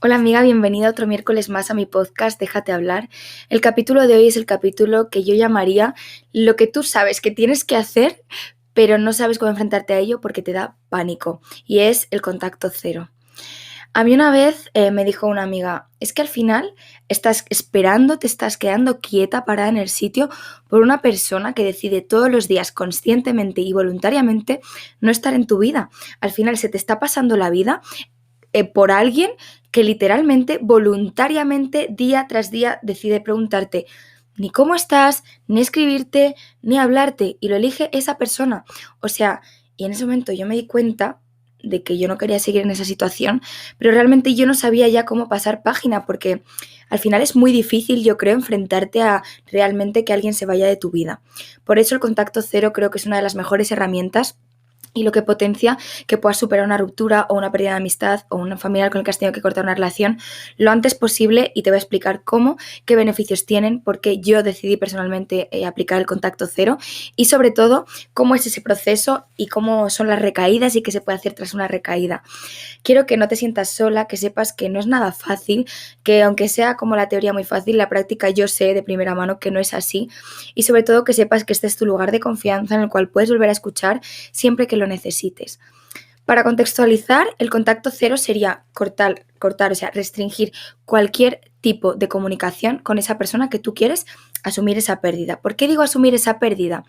Hola amiga, bienvenida otro miércoles más a mi podcast Déjate hablar. El capítulo de hoy es el capítulo que yo llamaría lo que tú sabes que tienes que hacer, pero no sabes cómo enfrentarte a ello porque te da pánico, y es el contacto cero. A mí una vez me dijo una amiga, es que al final estás esperando, te estás quedando quieta, parada en el sitio por una persona que decide todos los días conscientemente y voluntariamente no estar en tu vida. Al final se te está pasando la vida por alguien que literalmente, voluntariamente, día tras día, decide preguntarte ni cómo estás, ni escribirte, ni hablarte, y lo elige esa persona. O sea, y en ese momento yo me di cuenta de que yo no quería seguir en esa situación, pero realmente yo no sabía ya cómo pasar página, porque al final es muy difícil, yo creo, enfrentarte a realmente que alguien se vaya de tu vida. Por eso el contacto cero creo que es una de las mejores herramientas y lo que potencia que puedas superar una ruptura o una pérdida de amistad o un familiar con el que has tenido que cortar una relación lo antes posible, y te voy a explicar cómo, qué beneficios tienen, porque yo decidí personalmente aplicar el contacto cero, y sobre todo cómo es ese proceso y cómo son las recaídas y qué se puede hacer tras una recaída. Quiero que no te sientas sola, que sepas que no es nada fácil, que aunque sea como la teoría muy fácil, la práctica yo sé de primera mano que no es así, y sobre todo que sepas que este es tu lugar de confianza en el cual puedes volver a escuchar siempre que lo necesites. Para contextualizar, el contacto cero sería cortar, o sea, restringir cualquier tipo de comunicación con esa persona que tú quieres asumir esa pérdida. ¿Por qué digo asumir esa pérdida?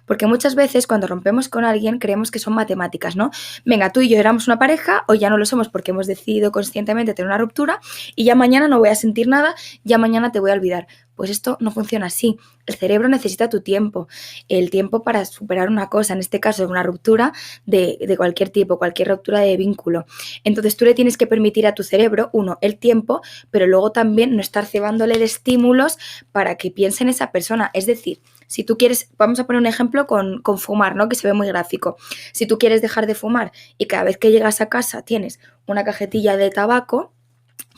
Porque muchas veces cuando rompemos con alguien creemos que son matemáticas, ¿no? Venga, tú y yo éramos una pareja, o ya no lo somos porque hemos decidido conscientemente tener una ruptura, y ya mañana no voy a sentir nada, ya mañana te voy a olvidar. Pues esto no funciona así. El cerebro necesita tu tiempo, el tiempo para superar una cosa, en este caso una ruptura de cualquier tipo, cualquier ruptura de vínculo. Entonces tú le tienes que permitir a tu cerebro, uno, el tiempo, pero luego también no estar cebándole de estímulos para que piense en esa persona. Es decir, si tú quieres, vamos a poner un ejemplo con fumar, ¿no? Que se ve muy gráfico. Si tú quieres dejar de fumar y cada vez que llegas a casa tienes una cajetilla de tabaco,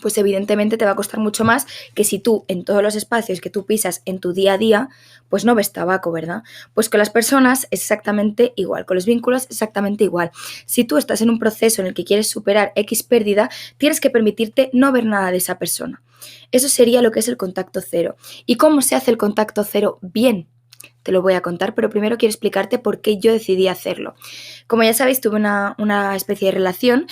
pues evidentemente te va a costar mucho más que si tú en todos los espacios que tú pisas en tu día a día, pues no ves tabaco, ¿verdad? Pues con las personas es exactamente igual, con los vínculos es exactamente igual. Si tú estás en un proceso en el que quieres superar X pérdida, tienes que permitirte no ver nada de esa persona. Eso sería lo que es el contacto cero. ¿Y cómo se hace el contacto cero bien? Te lo voy a contar, pero primero quiero explicarte por qué yo decidí hacerlo. Como ya sabéis, tuve una especie de relación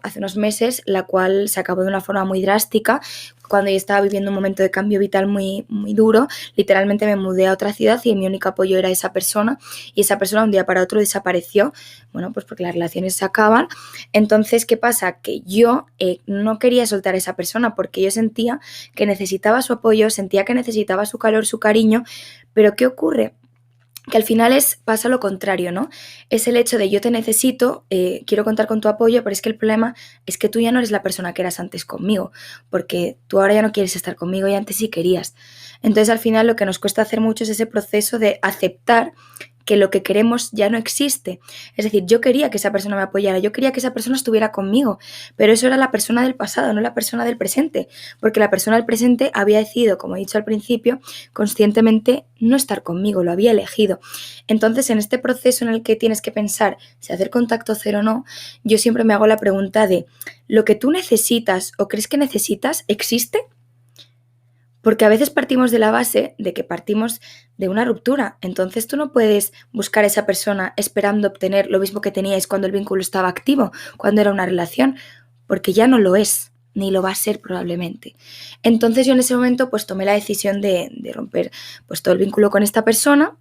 hace unos meses, la cual se acabó de una forma muy drástica. Cuando yo estaba viviendo un momento de cambio vital muy, muy duro, literalmente me mudé a otra ciudad y mi único apoyo era esa persona, y esa persona de un día para otro desapareció, bueno, pues porque las relaciones se acaban. Entonces, ¿qué pasa? Que yo no quería soltar a esa persona porque yo sentía que necesitaba su apoyo, sentía que necesitaba su calor, su cariño, pero ¿qué ocurre? Que al final pasa lo contrario, ¿no? Es el hecho de yo te necesito, quiero contar con tu apoyo, pero es que el problema es que tú ya no eres la persona que eras antes conmigo, porque tú ahora ya no quieres estar conmigo y antes sí querías. Entonces al final lo que nos cuesta hacer mucho es ese proceso de aceptar que lo que queremos ya no existe. Es decir, yo quería que esa persona me apoyara, yo quería que esa persona estuviera conmigo, pero eso era la persona del pasado, no la persona del presente, porque la persona del presente había decidido, como he dicho al principio, conscientemente no estar conmigo, lo había elegido. Entonces, en este proceso en el que tienes que pensar si hacer contacto cero o no, yo siempre me hago la pregunta de, ¿lo que tú necesitas o crees que necesitas existe? Porque a veces partimos de la base de que partimos de una ruptura. Entonces tú no puedes buscar a esa persona esperando obtener lo mismo que teníais cuando el vínculo estaba activo, cuando era una relación, porque ya no lo es, ni lo va a ser probablemente. Entonces yo en ese momento pues tomé la decisión de romper pues todo el vínculo con esta persona.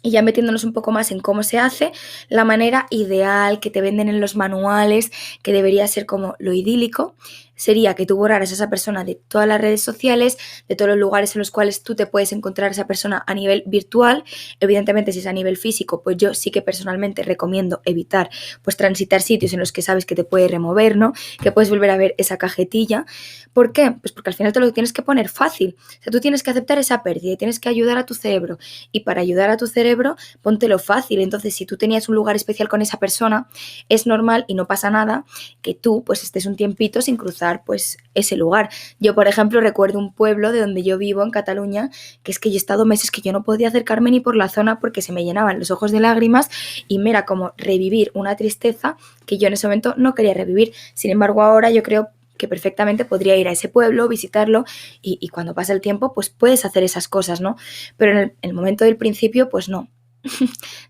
Y ya metiéndonos un poco más en cómo se hace, la manera ideal que te venden en los manuales, que debería ser como lo idílico, sería que tú borraras a esa persona de todas las redes sociales, de todos los lugares en los cuales tú te puedes encontrar a esa persona a nivel virtual. Evidentemente, si es a nivel físico, pues yo sí que personalmente recomiendo evitar pues transitar sitios en los que sabes que te puede remover, ¿no? Que puedes volver a ver esa cajetilla. ¿Por qué? Pues porque al final te lo tienes que poner fácil. O sea, tú tienes que aceptar esa pérdida y tienes que ayudar a tu cerebro. Y para ayudar a tu cerebro, póntelo fácil. Entonces, si tú tenías un lugar especial con esa persona, es normal y no pasa nada que tú pues estés un tiempito sin cruzar pues ese lugar. Yo, por ejemplo, recuerdo un pueblo de donde yo vivo, en Cataluña, que es que yo he estado meses que yo no podía acercarme ni por la zona porque se me llenaban los ojos de lágrimas y me era como revivir una tristeza que yo en ese momento no quería revivir. Sin embargo, ahora yo creo que perfectamente podría ir a ese pueblo, visitarlo y cuando pasa el tiempo pues puedes hacer esas cosas, ¿no? Pero en el momento del principio pues no,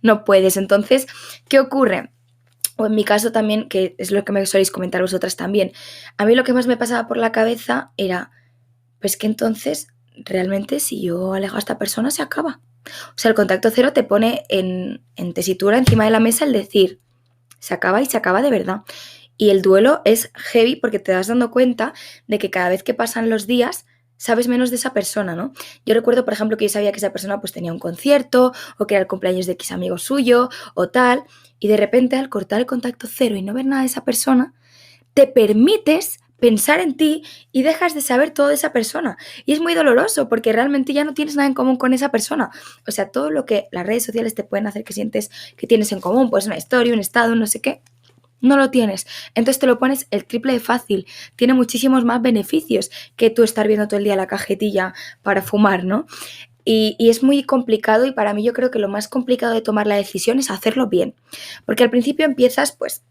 no puedes. Entonces, ¿qué ocurre? O en mi caso también, que es lo que me soléis comentar vosotras también, a mí lo que más me pasaba por la cabeza era, pues que entonces realmente si yo alejo a esta persona se acaba. O sea, el contacto cero te pone en tesitura encima de la mesa el decir, se acaba y se acaba de verdad. Y el duelo es heavy porque te das dando cuenta de que cada vez que pasan los días sabes menos de esa persona, ¿no? Yo recuerdo, por ejemplo, que yo sabía que esa persona pues tenía un concierto o que era el cumpleaños de X amigo suyo o tal, y de repente al cortar el contacto cero y no ver nada de esa persona, te permites pensar en ti y dejas de saber todo de esa persona. Y es muy doloroso porque realmente ya no tienes nada en común con esa persona. O sea, todo lo que las redes sociales te pueden hacer que sientes que tienes en común, pues una historia, un estado, no sé qué, no lo tienes. Entonces te lo pones el triple de fácil. Tiene muchísimos más beneficios que tú estar viendo todo el día la cajetilla para fumar, ¿no? Y es muy complicado y para mí yo creo que lo más complicado de tomar la decisión es hacerlo bien. Porque al principio empiezas, pues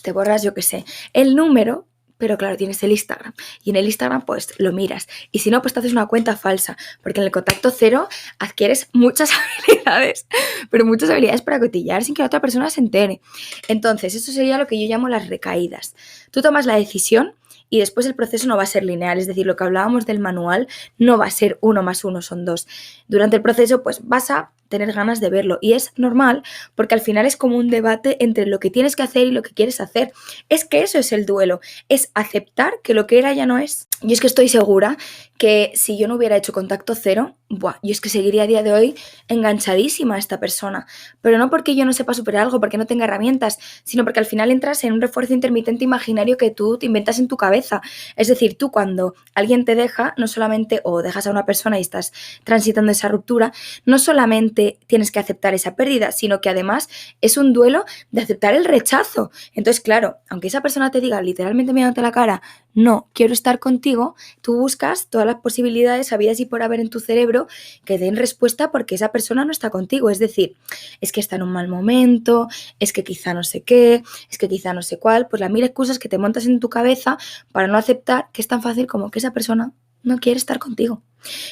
te borras, yo qué sé, el número, pero claro, tienes el Instagram. Y en el Instagram, pues lo miras. Y si no, pues te haces una cuenta falsa. Porque en el contacto cero adquieres muchas habilidades, pero muchas habilidades para cotillar sin que la otra persona se entere. Entonces, eso sería lo que yo llamo las recaídas. Tú tomas la decisión y después el proceso no va a ser lineal. Es decir, lo que hablábamos del manual no va a ser 1 más 1 son 2. Durante el proceso, pues vas a tener ganas de verlo y es normal porque al final es como un debate entre lo que tienes que hacer y lo que quieres hacer. Es que eso es el duelo, es aceptar que lo que era ya no es. Yo es que estoy segura que si yo no hubiera hecho contacto cero, yo es que seguiría a día de hoy enganchadísima a esta persona, pero no porque yo no sepa superar algo, porque no tenga herramientas, sino porque al final entras en un refuerzo intermitente imaginario que tú te inventas en tu cabeza. Es decir, tú cuando alguien te deja, no solamente, o dejas a una persona y estás transitando esa ruptura, no solamente tienes que aceptar esa pérdida, sino que además es un duelo de aceptar el rechazo. Entonces, claro, aunque esa persona te diga literalmente mirándote la cara, no, quiero estar contigo, tú buscas todas las posibilidades habidas y por haber en tu cerebro que den respuesta porque esa persona no está contigo. Es decir, es que está en un mal momento, es que quizá no sé qué, es que quizá no sé cuál, pues las mil excusas que te montas en tu cabeza para no aceptar que es tan fácil como que esa persona no quiere estar contigo.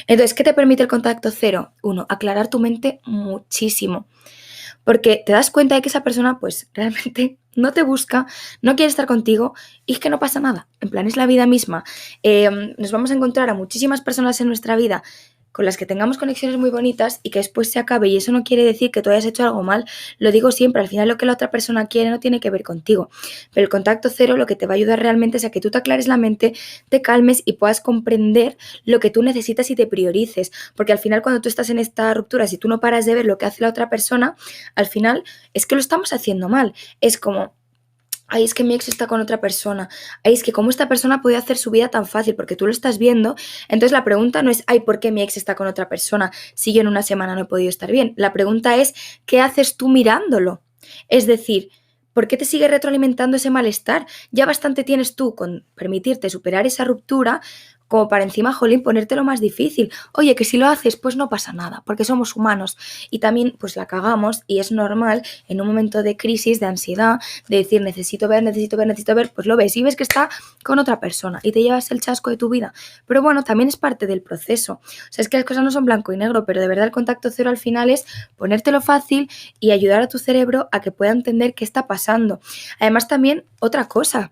Entonces, ¿qué te permite el contacto cero? 1, aclarar tu mente muchísimo. Porque te das cuenta de que esa persona, pues, realmente no te busca, no quiere estar contigo y es que no pasa nada. En plan, es la vida misma. Nos vamos a encontrar a muchísimas personas en nuestra vida con las que tengamos conexiones muy bonitas y que después se acabe. Y eso no quiere decir que tú hayas hecho algo mal. Lo digo siempre, al final lo que la otra persona quiere no tiene que ver contigo. Pero el contacto cero lo que te va a ayudar realmente es a que tú te aclares la mente, te calmes y puedas comprender lo que tú necesitas y te priorices. Porque al final cuando tú estás en esta ruptura, si tú no paras de ver lo que hace la otra persona, al final es que lo estamos haciendo mal. Es como, ay, es que mi ex está con otra persona, ay, es que cómo esta persona puede hacer su vida tan fácil, porque tú lo estás viendo. Entonces la pregunta no es, ay, ¿por qué mi ex está con otra persona si yo en una semana no he podido estar bien? La pregunta es, ¿qué haces tú mirándolo? Es decir, ¿por qué te sigue retroalimentando ese malestar? Ya bastante tienes tú con permitirte superar esa ruptura como para encima, jolín, ponértelo más difícil. Oye, que si lo haces, pues no pasa nada, porque somos humanos y también pues la cagamos y es normal en un momento de crisis, de ansiedad, de decir necesito ver, necesito ver, necesito ver, pues lo ves y ves que está con otra persona y te llevas el chasco de tu vida. Pero bueno, también es parte del proceso. O sea, es que las cosas no son blanco y negro, pero de verdad el contacto cero al final es ponértelo fácil y ayudar a tu cerebro a que pueda entender qué está pasando. Además también otra cosa,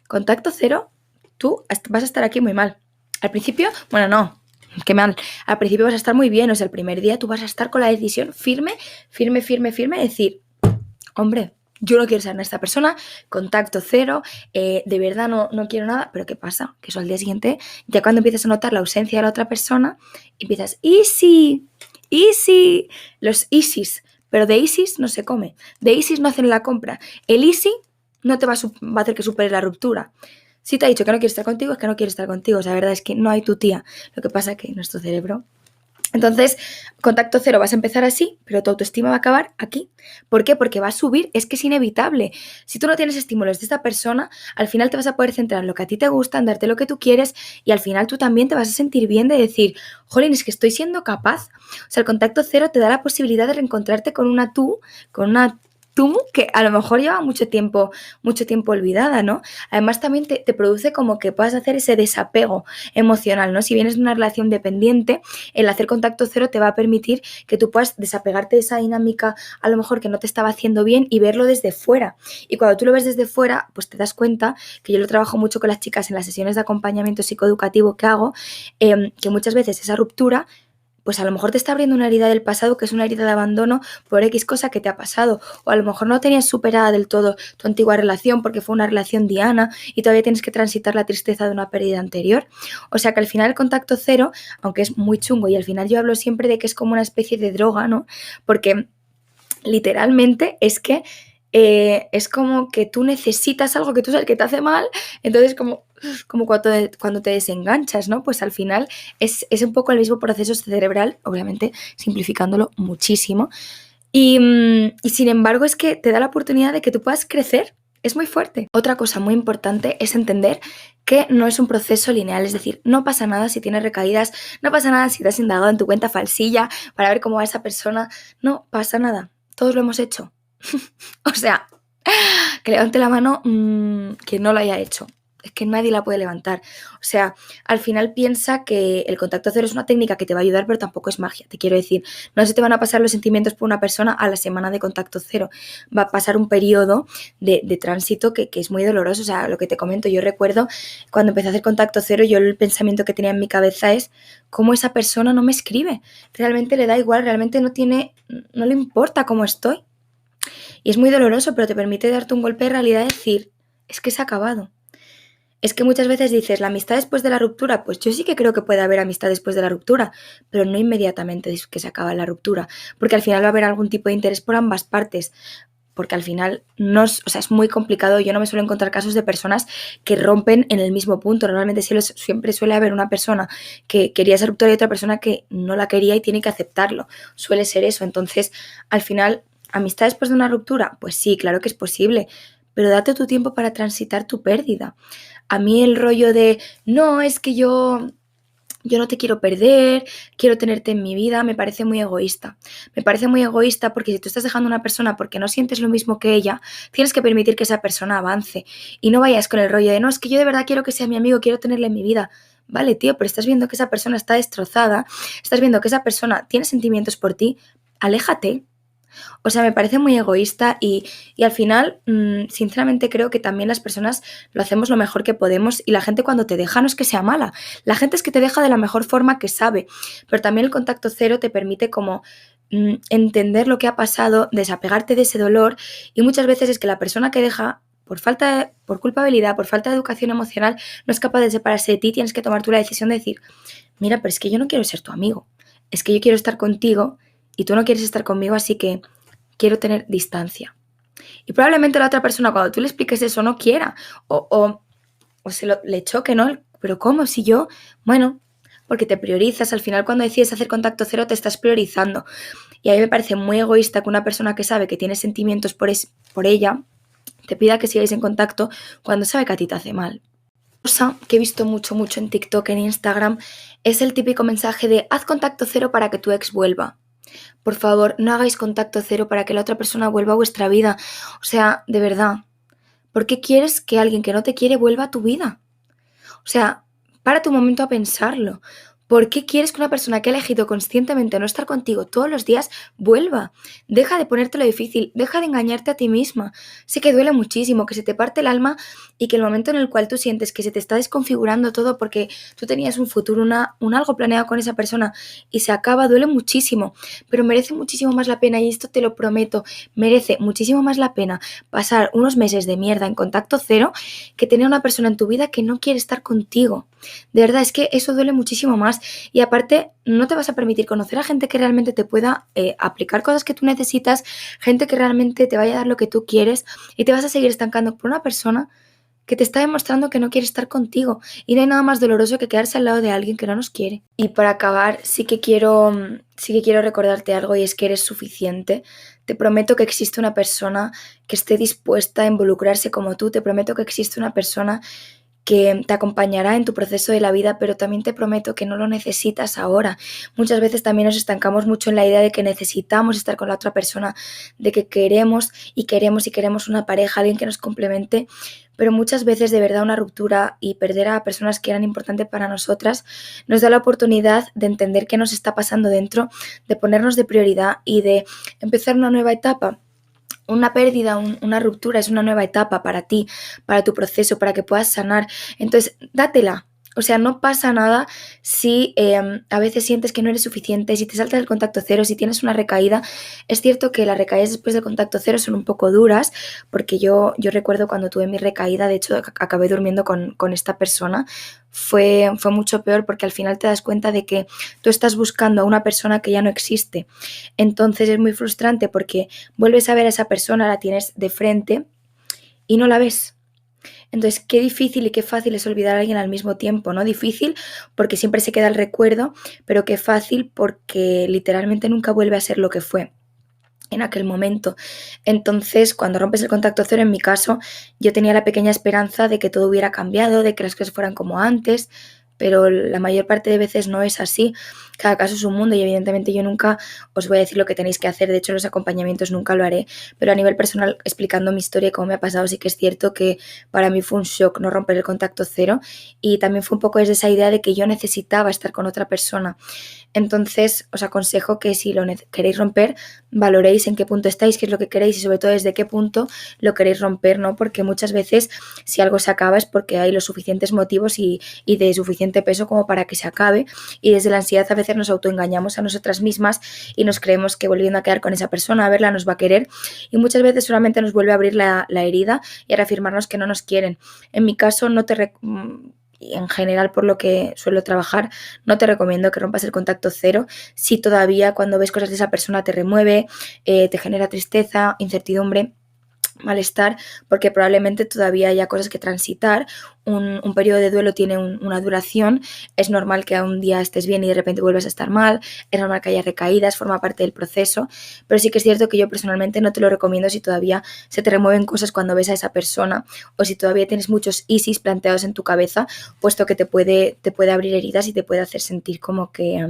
contacto cero, tú vas a estar aquí muy mal. Al principio, bueno, no, qué mal. Al principio vas a estar muy bien, o sea, el primer día tú vas a estar con la decisión firme, firme, firme, firme, decir, hombre, yo no quiero ser esta persona, contacto cero, de verdad no quiero nada, pero ¿qué pasa? Que eso al día siguiente, ya cuando empiezas a notar la ausencia de la otra persona, empiezas, easy, easy, los easys, pero de easys no se come, de easys no hacen la compra, el easy no te va a hacer que superes la ruptura. Si te ha dicho que no quiere estar contigo, es que no quiere estar contigo. O sea, la verdad es que no hay tu tía. Lo que pasa es que nuestro cerebro... Entonces, contacto cero, vas a empezar así, pero tu autoestima va a acabar aquí. ¿Por qué? Porque va a subir, es que es inevitable. Si tú no tienes estímulos de esta persona, al final te vas a poder centrar en lo que a ti te gusta, en darte lo que tú quieres y al final tú también te vas a sentir bien de decir, jolín, es que estoy siendo capaz. O sea, el contacto cero te da la posibilidad de reencontrarte con una tú, con una tú, que a lo mejor lleva mucho tiempo olvidada, ¿no? Además también te produce como que puedas hacer ese desapego emocional, ¿no? Si vienes de una relación dependiente, el hacer contacto cero te va a permitir que tú puedas desapegarte de esa dinámica a lo mejor que no te estaba haciendo bien y verlo desde fuera. Y cuando tú lo ves desde fuera, pues te das cuenta, que yo lo trabajo mucho con las chicas en las sesiones de acompañamiento psicoeducativo que hago, que muchas veces esa ruptura pues a lo mejor te está abriendo una herida del pasado que es una herida de abandono por X cosa que te ha pasado, o a lo mejor no tenías superada del todo tu antigua relación porque fue una relación diana y todavía tienes que transitar la tristeza de una pérdida anterior. O sea que al final el contacto cero, aunque es muy chungo y al final yo hablo siempre de que es como una especie de droga, ¿no? Porque literalmente es que es como que tú necesitas algo que tú sabes que te hace mal, entonces como cuando te desenganchas, ¿no? Pues al final es un poco el mismo proceso cerebral, obviamente simplificándolo muchísimo, y sin embargo es que te da la oportunidad de que tú puedas crecer, es muy fuerte. Otra cosa muy importante es entender que no es un proceso lineal, es decir, no pasa nada si tienes recaídas, no pasa nada si te has indagado en tu cuenta falsilla para ver cómo va esa persona, no pasa nada, todos lo hemos hecho. O sea, que levante la mano que no lo haya hecho. Es que nadie la puede levantar. O sea, al final piensa que el contacto cero es una técnica que te va a ayudar, pero tampoco es magia. Te quiero decir, no se te van a pasar los sentimientos por una persona a la semana de contacto cero. Va a pasar un periodo de tránsito que es muy doloroso. O sea, lo que te comento, yo recuerdo cuando empecé a hacer contacto cero, yo el pensamiento que tenía en mi cabeza es cómo esa persona no me escribe. Realmente le da igual, realmente no le importa cómo estoy. Y es muy doloroso, pero te permite darte un golpe de realidad y decir, es que se ha acabado. Es que muchas veces dices, la amistad después de la ruptura, pues yo sí que creo que puede haber amistad después de la ruptura, pero no inmediatamente que se acaba la ruptura, porque al final va a haber algún tipo de interés por ambas partes, porque al final es muy complicado. Yo no me suelo encontrar casos de personas que rompen en el mismo punto. Normalmente siempre suele haber una persona que quería esa ruptura y otra persona que no la quería y tiene que aceptarlo. Suele ser eso. Entonces, al final, ¿amistad después de una ruptura? Pues sí, claro que es posible, pero date tu tiempo para transitar tu pérdida. A mí el rollo de, no, es que yo no te quiero perder, quiero tenerte en mi vida, me parece muy egoísta. Me parece muy egoísta porque si tú estás dejando a una persona porque no sientes lo mismo que ella, tienes que permitir que esa persona avance. Y no vayas con el rollo de, no, es que yo de verdad quiero que sea mi amigo, quiero tenerle en mi vida. Vale, tío, pero estás viendo que esa persona está destrozada, estás viendo que esa persona tiene sentimientos por ti, aléjate. O sea, me parece muy egoísta y al final, sinceramente creo que también las personas lo hacemos lo mejor que podemos y la gente cuando te deja no es que sea mala, la gente es que te deja de la mejor forma que sabe, pero también el contacto cero te permite como entender lo que ha pasado, desapegarte de ese dolor y muchas veces es que la persona que deja por culpabilidad, por falta de educación emocional, no es capaz de separarse de ti, tienes que tomar tú la decisión de decir, mira, pero es que yo no quiero ser tu amigo, es que yo quiero estar contigo y tú no quieres estar conmigo, así que quiero tener distancia. Y probablemente la otra persona, cuando tú le expliques eso, no quiera o le choque, ¿no? Pero ¿cómo? Si yo, bueno, porque te priorizas, al final cuando decides hacer contacto cero te estás priorizando. Y a mí me parece muy egoísta que una persona que sabe que tiene sentimientos por ella te pida que sigáis en contacto cuando sabe que a ti te hace mal. Cosa que he visto mucho en TikTok, en Instagram, es el típico mensaje de haz contacto cero para que tu ex vuelva. Por favor, no hagáis contacto cero para que la otra persona vuelva a vuestra vida. O sea, de verdad, ¿por qué quieres que alguien que no te quiere vuelva a tu vida? O sea, párate un momento a pensarlo. ¿Por qué quieres que una persona que ha elegido conscientemente no estar contigo todos los días vuelva? Deja de ponértelo difícil, deja de engañarte a ti misma. Sé que duele muchísimo, que se te parte el alma y que el momento en el cual tú sientes que se te está desconfigurando todo porque tú tenías un futuro, un algo planeado con esa persona y se acaba, duele muchísimo, pero merece muchísimo más la pena y esto te lo prometo, merece muchísimo más la pena pasar unos meses de mierda en contacto cero que tener una persona en tu vida que no quiere estar contigo. De verdad, es que eso duele muchísimo más y aparte no te vas a permitir conocer a gente que realmente te pueda aplicar cosas que tú necesitas, gente que realmente te vaya a dar lo que tú quieres y te vas a seguir estancando por una persona que te está demostrando que no quiere estar contigo y no hay nada más doloroso que quedarse al lado de alguien que no nos quiere. Y para acabar, sí que quiero recordarte algo y es que eres suficiente. Te prometo que existe una persona que esté dispuesta a involucrarse como tú, te prometo que existe una persona que te acompañará en tu proceso de la vida, pero también te prometo que no lo necesitas ahora. Muchas veces también nos estancamos mucho en la idea de que necesitamos estar con la otra persona, de que queremos y queremos y queremos una pareja, alguien que nos complemente, pero muchas veces de verdad una ruptura y perder a personas que eran importantes para nosotras nos da la oportunidad de entender qué nos está pasando dentro, de ponernos de prioridad y de empezar una nueva etapa. Una pérdida, una ruptura es una nueva etapa para ti, para tu proceso, para que puedas sanar. Entonces, dátela. O sea, no pasa nada si a veces sientes que no eres suficiente, si te saltas el contacto cero, si tienes una recaída. Es cierto que las recaídas después del contacto cero son un poco duras, porque yo recuerdo cuando tuve mi recaída, de hecho acabé durmiendo con esta persona. Fue mucho peor porque al final te das cuenta de que tú estás buscando a una persona que ya no existe. Entonces es muy frustrante porque vuelves a ver a esa persona, la tienes de frente y no la ves. Entonces, qué difícil y qué fácil es olvidar a alguien al mismo tiempo, ¿no? Difícil porque siempre se queda el recuerdo, pero qué fácil porque literalmente nunca vuelve a ser lo que fue en aquel momento. Entonces, cuando rompes el contacto cero, en mi caso, yo tenía la pequeña esperanza de que todo hubiera cambiado, de que las cosas fueran como antes, pero la mayor parte de veces no es así. Cada caso es un mundo y evidentemente yo nunca os voy a decir lo que tenéis que hacer, de hecho en los acompañamientos nunca lo haré, pero a nivel personal, explicando mi historia y cómo me ha pasado, sí que es cierto que para mí fue un shock no romper el contacto cero y también fue un poco desde esa idea de que yo necesitaba estar con otra persona. Entonces os aconsejo que si lo queréis romper, valoréis en qué punto estáis, qué es lo que queréis y sobre todo desde qué punto lo queréis romper, ¿no? Porque muchas veces si algo se acaba es porque hay los suficientes motivos y de suficiente peso como para que se acabe, y desde la ansiedad a veces nos autoengañamos a nosotras mismas y nos creemos que volviendo a quedar con esa persona, a verla, nos va a querer, y muchas veces solamente nos vuelve a abrir la herida y a reafirmarnos que no nos quieren. En mi caso y en general por lo que suelo trabajar, no te recomiendo que rompas el contacto cero si todavía cuando ves cosas de esa persona te remueve, te genera tristeza, incertidumbre, malestar, porque probablemente todavía haya cosas que transitar. Un periodo de duelo tiene una duración, es normal que a un día estés bien y de repente vuelvas a estar mal, es normal que haya recaídas, forma parte del proceso, pero sí que es cierto que yo personalmente no te lo recomiendo si todavía se te remueven cosas cuando ves a esa persona o si todavía tienes muchos ISIS planteados en tu cabeza, puesto que te puede abrir heridas y te puede hacer sentir como que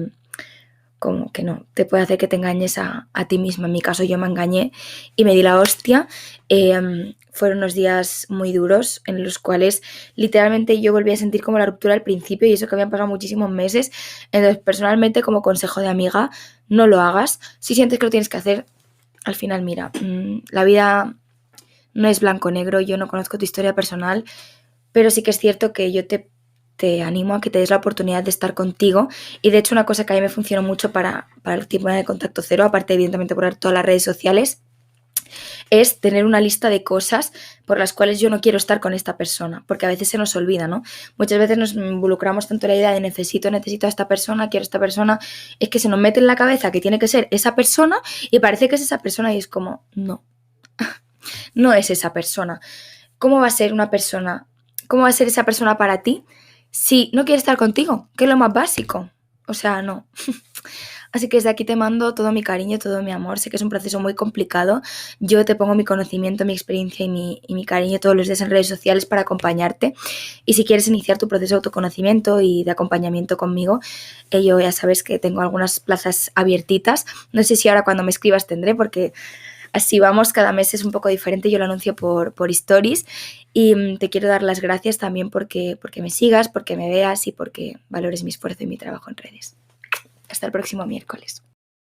no, te puede hacer que te engañes a ti misma. En mi caso yo me engañé y me di la hostia. Fueron unos días muy duros en los cuales literalmente yo volví a sentir como la ruptura al principio y eso que habían pasado muchísimos meses. Entonces personalmente como consejo de amiga, no lo hagas. Si sientes que lo tienes que hacer, al final mira, la vida no es blanco o negro, yo no conozco tu historia personal, pero sí que es cierto que yo te animo a que te des la oportunidad de estar contigo. Y de hecho una cosa que a mí me funcionó mucho para el tiempo de contacto cero, aparte evidentemente por todas las redes sociales, es tener una lista de cosas por las cuales yo no quiero estar con esta persona, porque a veces se nos olvida, ¿no? Muchas veces nos involucramos tanto en la idea de necesito a esta persona, quiero a esta persona, es que se nos mete en la cabeza que tiene que ser esa persona y parece que es esa persona y es como, no, no es esa persona. ¿Cómo va a ser una persona? ¿Cómo va a ser esa persona para ti si no quiere estar contigo? Que es lo más básico. O sea, no. Así que desde aquí te mando todo mi cariño, todo mi amor. Sé que es un proceso muy complicado. Yo te pongo mi conocimiento, mi experiencia y mi cariño todos los días en redes sociales para acompañarte. Y si quieres iniciar tu proceso de autoconocimiento y de acompañamiento conmigo, yo ya sabes que tengo algunas plazas abiertitas. No sé si ahora cuando me escribas tendré, porque así vamos, cada mes es un poco diferente, yo lo anuncio por stories y te quiero dar las gracias también porque me sigas, porque me veas y porque valores mi esfuerzo y mi trabajo en redes. Hasta el próximo miércoles.